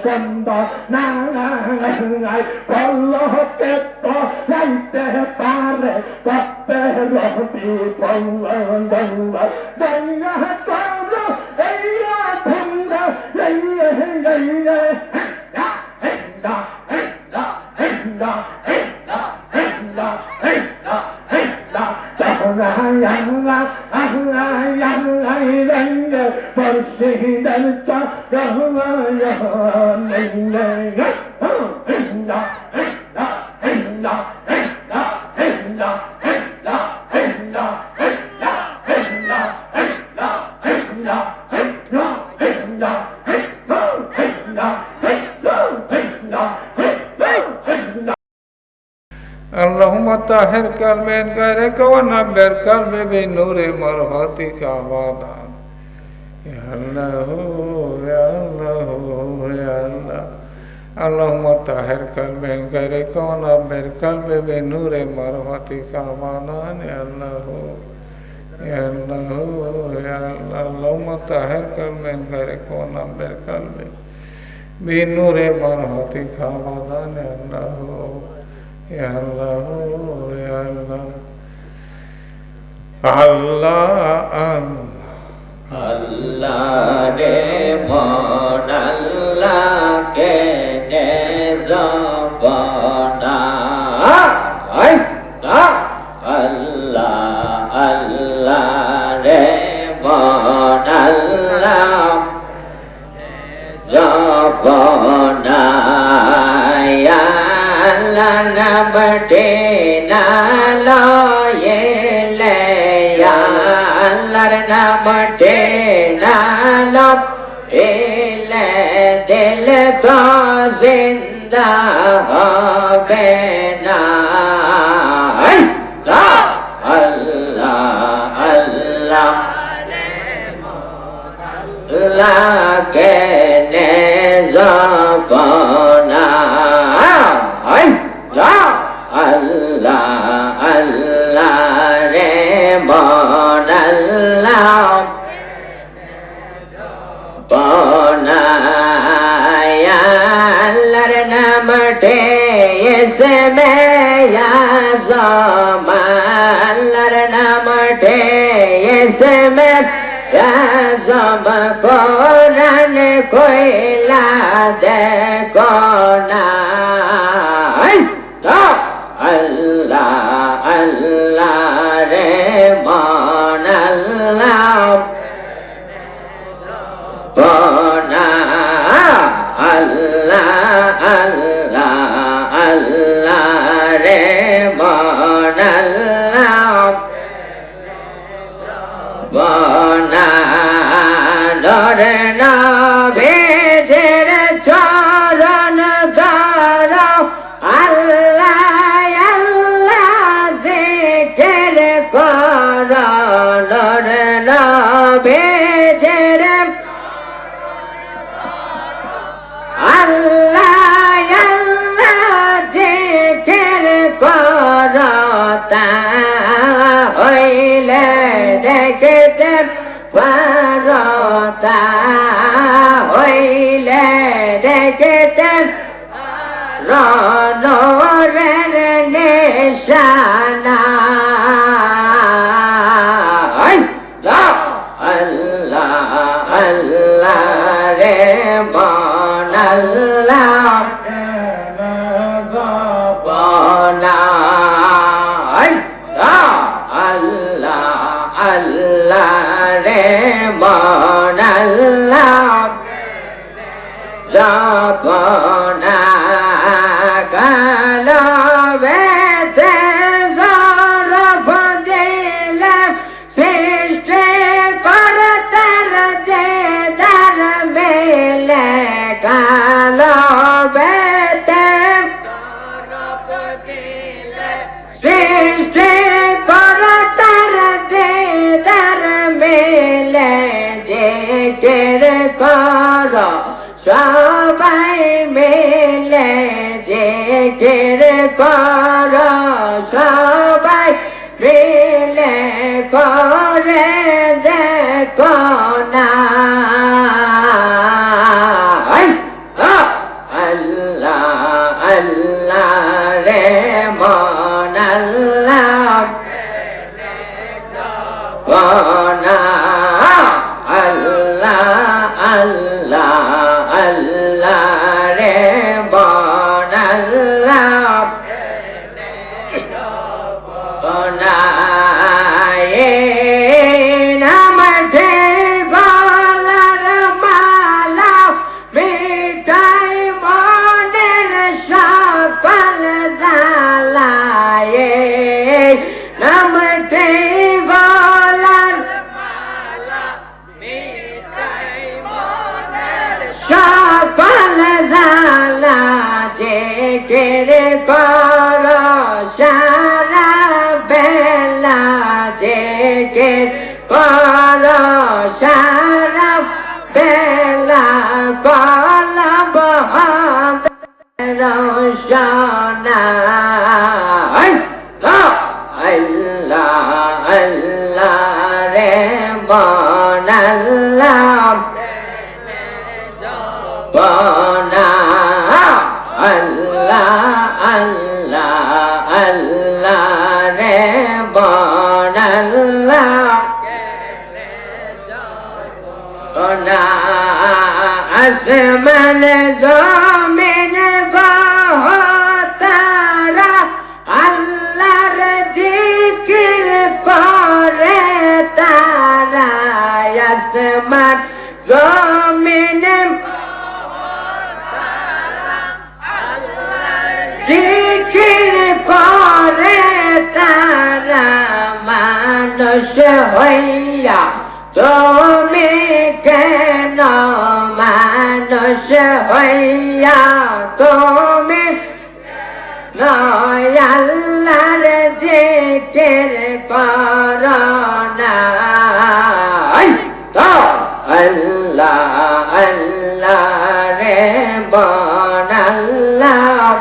সুন্দর না পল্লকে তো যাইতে পারে কতে রবি পল্ল اللهم طهر قلبي من غيرك ونبر قلبي بنور مرحمتك أبدا يا الله يا الله يا الله اللهم طهر قلبي من غيرك ونبر قلبي بنور مرحمتك أبدا يا الله يا الله يا الله اللهم طهر قلبي من غيرك ونبر قلبي بنور مرحمتك أبدا يا الله يا الله يا الله الله Allah de mon Allah ke ne zapana ay Allah Allah de mon Allah zapana ya Allah nabte na lo ye le ya Allah nabte na lo ile dil ko zinda hobe na Allah Allah la ke ne zapana Allah Allah re mon Allah bona ya Allah re namte isme ya zama Allah re namte isme ya zama Quran koila de kona Allah Allah re mon Allah bona Allah Allah Allah re mon Allah bona dore na bejir charan dara Allah Parota hoile dekete ronorer nishana Allah Allah re mon Allah bona Allah re mon Allah zapana kala vete zarf dile sishte kartar de dar mele kala vete sishte সবাই মিলে জিকির করো সবাই মিলে করে দেখো না আল্লাহ রে মন আল্লাহ বনা আল্লাহ আল্লাহ আল্লাহ রে বন আল্লাহ বনা কেরে কর সারা বেলা জেগে কর সারা বেলা কলব রোশনা আল্লাহ আল্লাহ রে বন আল্লাহ বনা আল্লাহ আল্লাহ আল্লাহ রে বন আল্লাহ বনা আসমান জমিন গহ তারা আল্লাহর জিকির করে তারা আসমান জমিন জিকির করে তারা মানুষ হইয়া তুমি কেন মানুষ হইয়া তুমি নয় আল্লাহর জিকির কর না আল্লাহ আল্লাহ রে বন আল্লাহ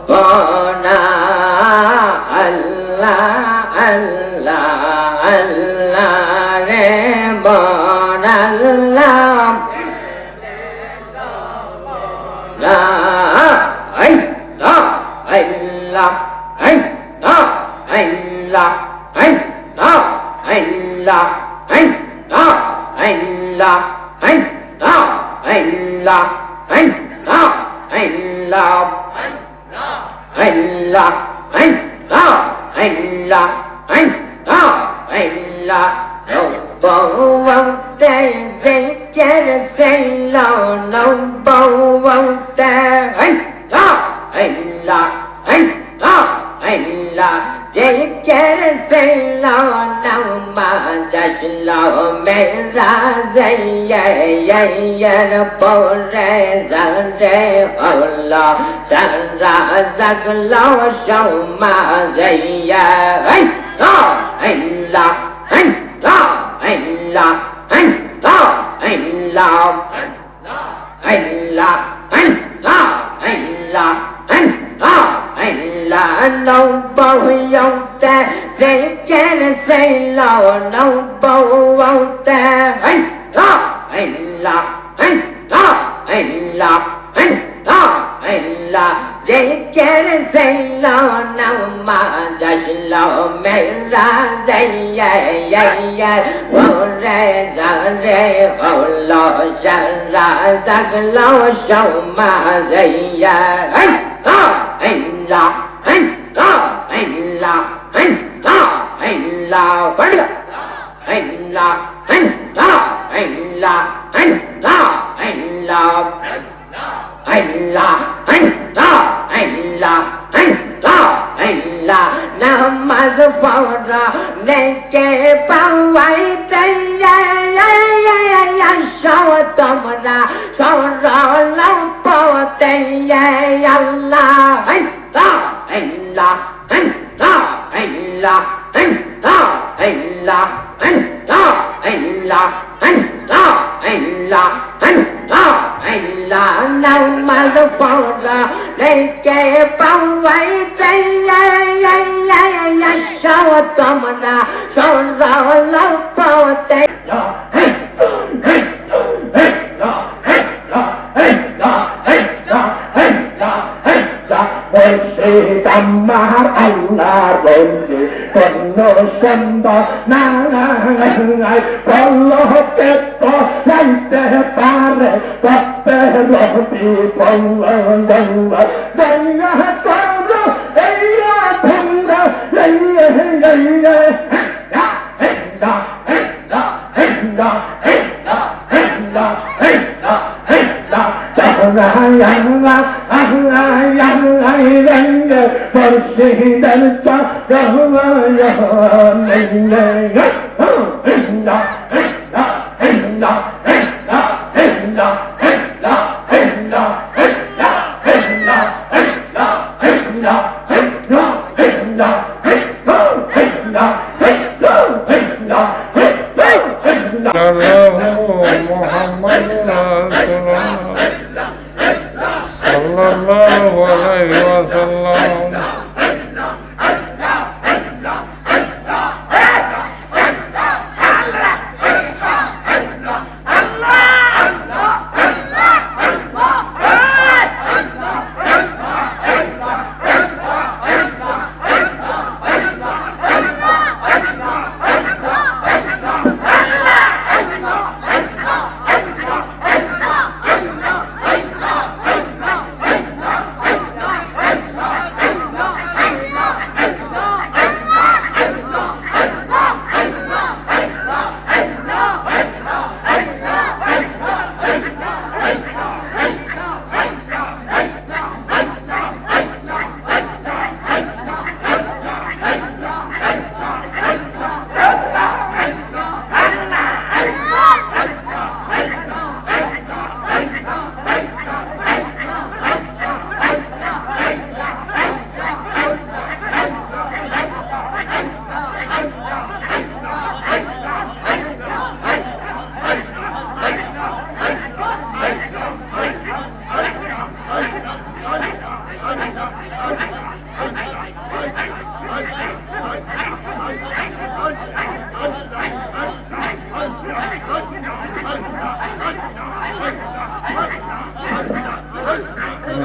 বনা আল্লাহ আল্লাহ আল্লাহ রে বন আল্লাহ লা আল্লাহ আল্লাহ আল্লাহ আল্লাহ আল্লাহ আল্লাহ আল্লাহ আল্লাহ আল্লাহ আল্লাহ আল্লাহ আল্লাহ Allah, Allah, Allah, Allah, Allah. No won't they get a sailor? No won't they? Allah, Allah, Allah, Allah. They get a sailor. No man just love me. Razayya, pore zalde Allah. Sara zaglo shoma zayya. Allah, Allah, Allah, Allah, Allah, Allah. Allah, Allah, Allah, Allah, Allah. No boy out there, they can't say no. No boy out there, Allah, Allah, Allah, Allah, Allah, Allah. They can't say no. No man just love me. Razayya, pore zalde Allah. Sara zaglo shoma zayya. Allah, Allah, Allah, Allah, Allah, Allah. Padga. Allah, Allah, Allah, Allah, Allah. Allah, Allah, Allah, Allah, Allah. Namaz pawra neke pawai tayya shaw tamra shawra lam pawtayya Allah. Allah, Allah, Allah, Allah, Allah, Allah, Allah, Allah, Allah, Allah, Allah. Allah, namaz pawra neke pawai tayya shaw tamra shawra lam pawtayya. Hey, hey, hey, hey, hey, hey, hey, hey, hey, মুর্শিদ আমার আল্লাহ বলছে কোন সুন্দর নাই পল্লকে তো লাইতে পারে পত্তে রবি ফল গঙ্গা করো এইয়া ধন্দা মোহাম্মদ রাসূলুল্লাহ সাল্লাল্লাহু আলাইহি ওয়াসাল্লাম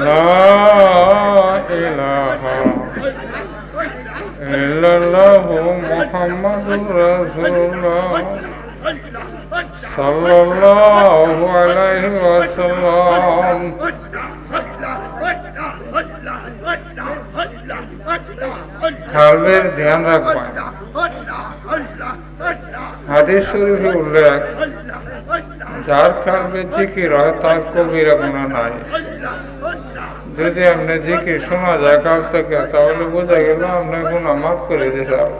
লা ইলাহা ইল্লাল্লাহু মুহাম্মাদুর রাসূলুল্লাহ সাল্লাল্লাহু আলাইহি ওয়াসাল্লাম কালবের ধ্যান রাখবেন। হাদিস শরীফে উল্লেখ, যার কালবে জিকির হয় তার কবিরা গুনাহ নাই। যদি আপনি জিকির শোনা যায় কাল থেকে, তাহলে বোঝা গেল আপনার গুনাহ মাফ করে দিতে হবে।